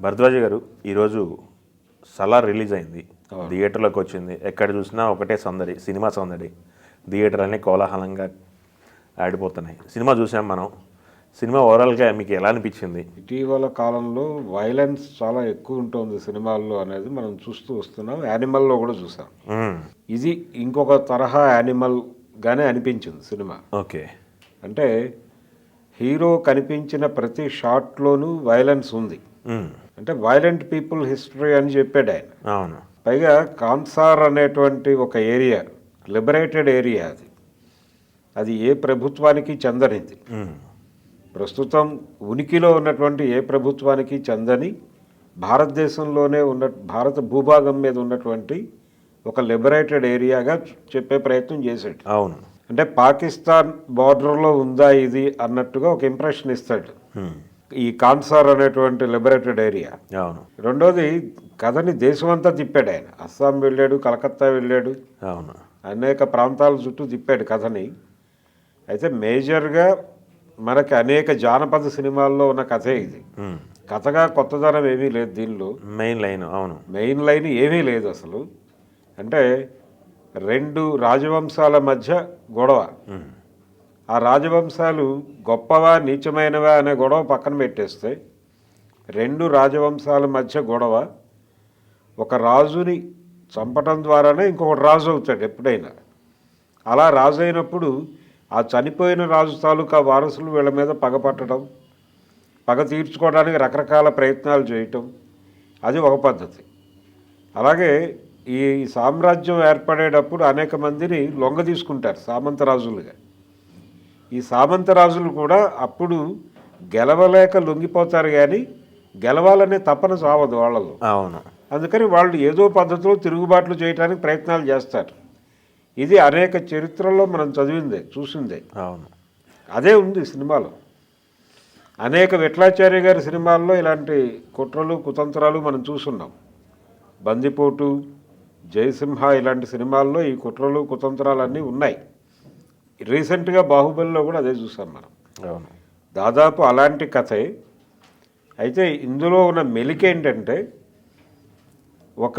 భరద్వాజ గారు ఈరోజు సలార్ రిలీజ్ అయింది, థియేటర్లోకి వచ్చింది. ఎక్కడ చూసినా ఒకటే సందడి, సినిమా సందడి. థియేటర్లన్నీ కోలాహలంగా ఆడిపోతున్నాయి. సినిమా చూసాం మనం. సినిమా ఓవరాల్గా మీకు ఎలా అనిపించింది? ఇటీవల కాలంలో వైలెన్స్ చాలా ఎక్కువ ఉంటుంది సినిమాల్లో అనేది మనం చూస్తూ వస్తున్నాం. యానిమల్లో కూడా చూసాం. ఇది ఇంకొక తరహా యానిమల్గానే అనిపించింది సినిమా. ఓకే, అంటే హీరో కనిపించిన ప్రతి షాట్లోనూ వైలెన్స్ ఉంది. అంటే వైలెంట్ పీపుల్ హిస్టరీ అని చెప్పాడు ఆయన. అవును. పైగా కాన్సార్ అనేటువంటి ఒక ఏరియా, లిబరేటెడ్ ఏరియా, అది ఏ ప్రభుత్వానికి చెందనిది. ప్రస్తుతం ఉనికిలో ఉన్నటువంటి ఏ ప్రభుత్వానికి చెందని భారతదేశంలోనే ఉన్న, భారత భూభాగం మీద ఉన్నటువంటి ఒక లిబరేటెడ్ ఏరియాగా చెప్పే ప్రయత్నం చేశాడు. అవును. అంటే పాకిస్తాన్ బార్డర్లో ఉందా ఇది అన్నట్టుగా ఒక ఇంప్రెషన్ ఇస్తాడు ఈ కాన్సార్ అనేటువంటి లిబరేటెడ్ ఏరియా. అవును. రెండోది, కథని దేశమంతా తిప్పాడు ఆయన. అస్సాం వెళ్ళాడు, కలకత్తా వెళ్ళాడు, అవును, అనేక ప్రాంతాల చుట్టూ తిప్పాడు కథని. అయితే మేజర్గా మనకి అనేక జానపద సినిమాల్లో ఉన్న కథే ఇది. కథగా కొత్తదనం ఏమీ లేదు దీనిలో. Main line. అవును, మెయిన్ లైన్ ఏమీ లేదు అసలు. అంటే రెండు రాజవంశాల మధ్య గొడవ. ఆ రాజవంశాలు గొప్పవా నీచమైనవా అనే గొడవ పక్కన పెట్టేస్తే, రెండు రాజవంశాల మధ్య గొడవ. ఒక రాజుని చంపటం ద్వారానే ఇంకొకటి రాజు అవుతాడు ఎప్పుడైనా. అలా రాజు అయినప్పుడు ఆ చనిపోయిన రాజు తాలూకా వారసులు వీళ్ళ మీద పగపట్టడం, పగ తీర్చుకోవడానికి రకరకాల ప్రయత్నాలు చేయటం, అది ఒక పద్ధతి. అలాగే ఈ సామ్రాజ్యం ఏర్పడేటప్పుడు అనేక మందిని లొంగ తీసుకుంటారు సామంతరాజులుగా. ఈ సామంతరాజులు కూడా అప్పుడు గెలవలేక లొంగిపోతారు, కానీ గెలవాలనే తపన సావదు వాళ్ళలో. అవును. అందుకని వాళ్ళు ఏదో పద్ధతిలో తిరుగుబాట్లు చేయడానికి ప్రయత్నాలు చేస్తారు. ఇది అనేక చరిత్రల్లో మనం చదివిందే, చూసిందే. అవును. అదే ఉంది సినిమాలో. అనేక విఠలాచార్య గారి సినిమాల్లో ఇలాంటి కుట్రలు కుతంత్రాలు మనం చూస్తున్నాం. బందిపోటు, జయసింహ ఇలాంటి సినిమాల్లో ఈ కుట్రలు కుతంత్రాలన్నీ ఉన్నాయి. రీసెంట్గా బాహుబలిలో కూడా అదే చూసాం మనం. అవును. దాదాపు అలాంటి కథే. అయితే ఇందులో ఉన్న మెలికేంటంటే, ఒక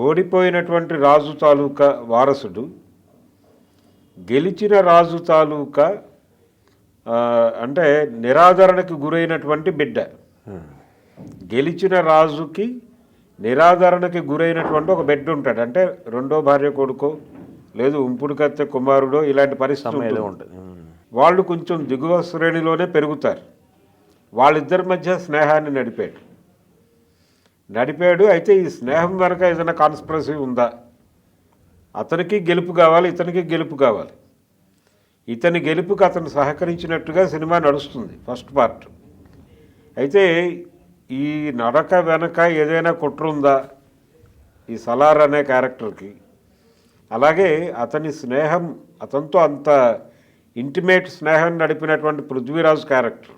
ఓడిపోయినటువంటి రాజు తాలూకా వారసుడు గెలిచిన రాజు తాలూకా అంటే నిరాదరణకు గురైనటువంటి బిడ్డ. గెలిచిన రాజుకి నిరాదరణకి గురైనటువంటి ఒక బిడ్డ ఉంటాడు. అంటే రెండో భార్య కొడుకో లేదు ఉంపుడు కత్తె కుమారుడో ఇలాంటి పరిస్థితి ఉంటుంది. వాళ్ళు కొంచెం దిగువ శ్రేణిలోనే పెరుగుతారు. వాళ్ళిద్దరి మధ్య స్నేహాన్ని నడిపాడు. అయితే ఈ స్నేహం వెనక ఏదైనా కాన్స్పిరసీ ఉందా? అతనికి గెలుపు కావాలి, ఇతనికి గెలుపు కావాలి. ఇతని గెలుపుకి అతను సహకరించినట్టుగా సినిమా నడుస్తుంది ఫస్ట్ పార్ట్. అయితే ఈ నడక వెనక ఏదైనా కుట్ర ఉందా ఈ సలార్ అనే క్యారెక్టర్కి? అలాగే అతని స్నేహం, అతనితో అంత ఇంటిమేట్ స్నేహం నడిపినటువంటి పృథ్వీరాజ్ క్యారెక్టర్,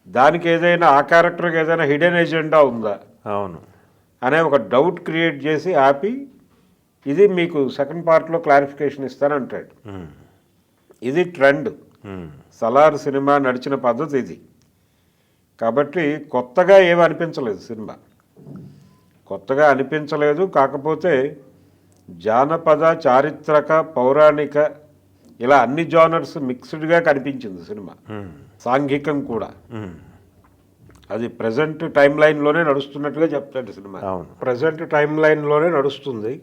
దానికి ఏదైనా, ఆ క్యారెక్టర్కి ఏదైనా హిడెన్ ఎజెండా ఉందా? అవును అనే ఒక డౌట్ క్రియేట్ చేసి ఆపి, ఇది మీకు సెకండ్ పార్ట్లో క్లారిఫికేషన్ ఇస్తానంటాడు. ఇది ట్రెండ్. సలార్ సినిమా నడిచిన పద్ధతి ఇది. కాబట్టి కొత్తగా ఏమీ అనిపించలేదు సినిమా. కొత్తగా అనిపించలేదు. కాకపోతే జానపద, చారిత్రక, పౌరాణిక ఇలా అన్ని జానర్స్ మిక్స్డ్గా కనిపించింది సినిమా. సాంఘికం కూడా. అది ప్రజెంట్ టైం లైన్లోనే నడుస్తున్నట్టుగా చెప్తాడు సినిమా. ప్రజెంట్ టైం లైన్లోనే నడుస్తుంది.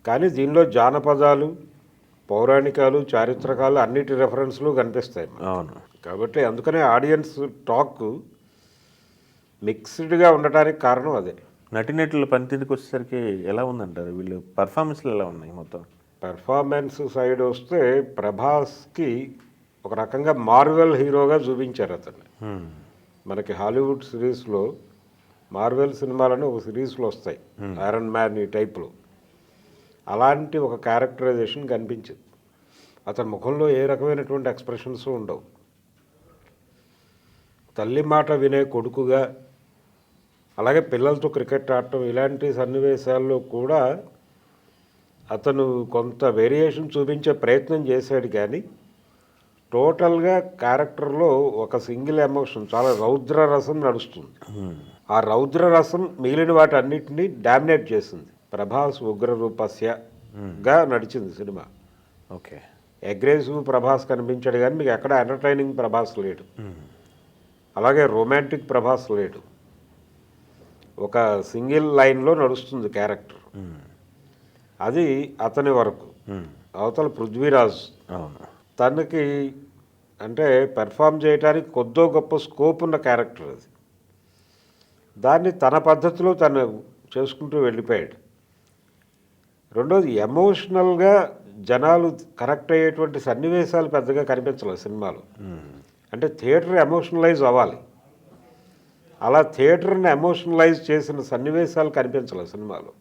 కానీ దీనిలో జానపదాలు, పౌరాణికాలు, చారిత్రకాలు అన్నిటి రెఫరెన్స్లు కనిపిస్తాయి. అవును. కాబట్టి అందుకనే ఆడియన్స్ టాక్ మిక్స్డ్గా ఉండటానికి కారణం అదే. నటినటుల పనితీరుకి వచ్చేసరికి ఎలా ఉందంటారు? వీళ్ళు పర్ఫార్మెన్స్లు ఎలా ఉన్నాయి? మొత్తం పెర్ఫార్మెన్స్ సైడ్ వస్తే ప్రభాస్కి ఒక రకంగా మార్వెల్ హీరోగా చూపించారు అతన్ని. మనకి హాలీవుడ్ సిరీస్లో మార్వెల్ సినిమాలను ఒక సిరీస్లో వస్తాయి, ఐరన్ మ్యాన్ ఈ టైప్లో. అలాంటి ఒక క్యారెక్టరైజేషన్ కనిపించింది. అతని ముఖంలో ఏ రకమైనటువంటి ఎక్స్ప్రెషన్స్ ఉండవు. తల్లి మాట వినే కొడుకుగా, అలాగే పిల్లలతో క్రికెట్ ఆడటం, ఇలాంటి సన్నివేశాల్లో కూడా అతను కొంత వేరియేషన్ చూపించే ప్రయత్నం చేశాడు. కానీ టోటల్గా క్యారెక్టర్లో ఒక సింగిల్ ఎమోషన్ చాలా రౌద్ర రసం నడుస్తుంది. ఆ రౌద్ర రసం మిగిలిన వాటి అన్నిటినీ డామినేట్ చేసింది. ప్రభాస్ ఉగ్ర రూపస్యగా నడిచింది సినిమా. ఓకే. అగ్రెసివ్ ప్రభాస్ కనిపించాడు కానీ మీకు ఎక్కడ ఎంటర్టైనింగ్ ప్రభాస్ లేడు. అలాగే రొమాంటిక్ ప్రభాస్ లేడు. ఒక సింగిల్ లైన్లో నడుస్తుంది క్యారెక్టర్. అది అతని వరకు. అవతల పృథ్వీరాజ్ తనకి అంటే పెర్ఫామ్ చేయడానికి కొద్దో గొప్ప స్కోప్ ఉన్న క్యారెక్టర్ అది. దాన్ని తన పద్ధతిలో తను చేసుకుంటూ వెళ్ళిపోయాడు. రెండోది ఎమోషనల్గా జనాలు కనెక్ట్ అయ్యేటువంటి సన్నివేశాలు పెద్దగా కనిపించలేదు సినిమాలో. అంటే థియేటర్ ఎమోషనలైజ్ అవ్వాలి, అలా థియేటర్ని ఎమోషనలైజ్ చేసిన సన్నివేశాలు కనిపించలేదు సినిమాలో.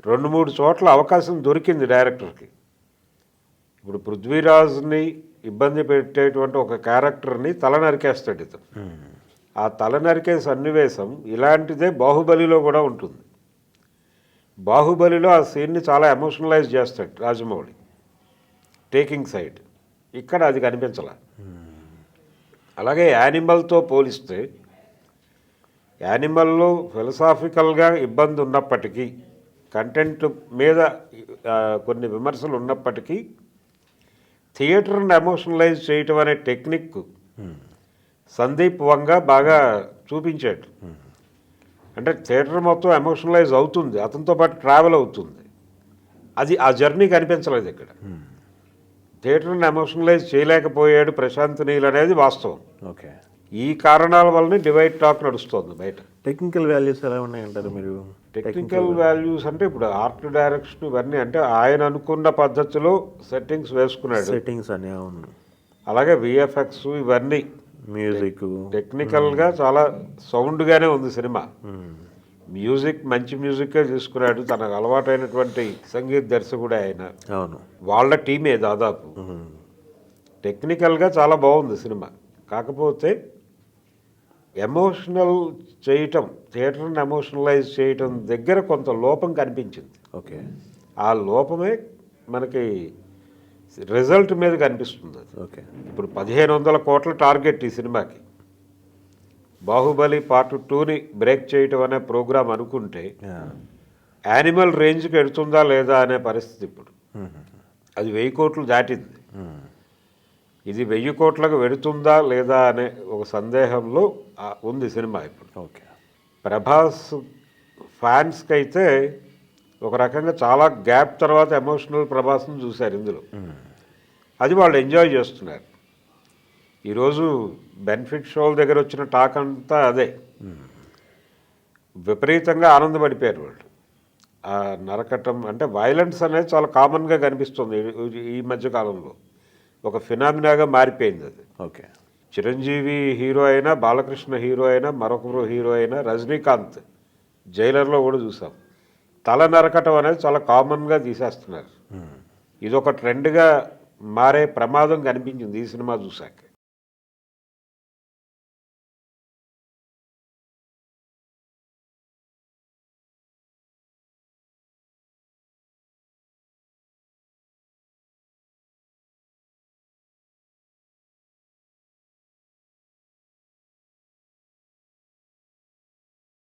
2-3 చోట్ల అవకాశం దొరికింది డైరెక్టర్కి. ఇప్పుడు పృథ్వీరాజ్ని ఇబ్బంది పెట్టేటువంటి ఒక క్యారెక్టర్ని తల నరికేస్తాడు ఇతను. ఆ తల నరికే సన్నివేశం ఇలాంటిదే బాహుబలిలో కూడా ఉంటుంది. బాహుబలిలో ఆ సీన్ని చాలా ఎమోషనలైజ్ చేస్తాడు రాజమౌళి, టేకింగ్ సైడ్. ఇక్కడ అది కనిపించాల. అలాగే యానిమల్తో పోలిస్తే యానిమల్లో ఫిలసాఫికల్గా ఇబ్బంది ఉన్నప్పటికీ, కంటెంట్ మీద కొన్ని విమర్శలు ఉన్నప్పటికీ, థియేటర్ని ఎమోషనలైజ్ చేయటం అనే టెక్నిక్ సందీప్ వంగ బాగా చూపించాడు. అంటే థియేటర్ మొత్తం ఎమోషనలైజ్ అవుతుంది, అతనితో పాటు ట్రావెల్ అవుతుంది. అది ఆ జర్నీ కనిపించలేదు ఇక్కడ. థియేటర్ని ఎమోషనలైజ్ చేయలేకపోయాడు ప్రశాంత్ నీల్ అనేది వాస్తవం. ఓకే. ఈ కారణాల వల్లనే డివైడ్ టాక్ నడుస్తుంది బయట. టెక్నికల్ వాల్యూస్ ఎలా ఉన్నాయంటారు మీరు? టెక్నికల్ వాల్యూస్ అంటే ఇప్పుడు ఆర్ట్ డైరెక్షన్ ఇవన్నీ అంటే ఆయన అనుకున్న పద్ధతిలో సెట్టింగ్స్ వేసుకున్నాడు. సెట్టింగ్స్ అని అవును. అలాగే విఎఫ్ఎక్స్ ఇవన్నీ మ్యూజిక్ టెక్నికల్గా చాలా సౌండ్గానే ఉంది సినిమా. మ్యూజిక్ మంచి మ్యూజిక్కే తీసుకున్నాడు. తనకు అలవాటైనటువంటి సంగీత దర్శకుడే ఆయన. అవును, వాళ్ళ టీమే దాదాపు. టెక్నికల్గా చాలా బాగుంది సినిమా. కాకపోతే ఎమోషనల్ చేయటం, థియేటర్ని ఎమోషనలైజ్ చేయటం దగ్గర కొంత లోపం కనిపించింది. ఓకే. ఆ లోపమే మనకి రిజల్ట్ మీద కనిపిస్తుంది. అది ఓకే. ఇప్పుడు 1500 కోట్ల టార్గెట్ ఈ సినిమాకి. బాహుబలి పార్ట్ 2ని బ్రేక్ చేయటం అనే ప్రోగ్రాం అనుకుంటే యానిమల్ రేంజ్కి ఎడుతుందా లేదా అనే పరిస్థితి ఇప్పుడు. అది 1000 కోట్లు దాటింది. ఇది 1000 కోట్లకు వెడుతుందా లేదా అనే ఒక సందేహంలో ఉంది సినిమా ఇప్పుడు. ఓకే. ప్రభాస్ ఫ్యాన్స్కి అయితే ఒక రకంగా చాలా గ్యాప్ తర్వాత ఎమోషనల్ ప్రభాస్ని చూశారు ఇందులో. అది వాళ్ళు ఎంజాయ్ చేస్తున్నారు. ఈరోజు బెనిఫిట్ షోల దగ్గర వచ్చిన టాక్ అంతా అదే. విపరీతంగా ఆనందపడిపోయారు వాళ్ళు. ఆ నరకటం అంటే వైలెన్స్ అనేది చాలా కామన్గా కనిపిస్తుంది ఈ మధ్యకాలంలో. ఒక ఫినామినాగా మారిపోయింది అది. ఓకే. చిరంజీవి హీరో అయినా, బాలకృష్ణ హీరో అయినా, మరొకరు హీరో అయినా, రజనీకాంత్ జైలర్లో కూడా చూసాం. తల నరకటం అనేది చాలా కామన్గా తీసేస్తున్నారు. ఇదొక ట్రెండ్గా మారే ప్రమాదం కనిపించింది ఈ సినిమా చూశాక.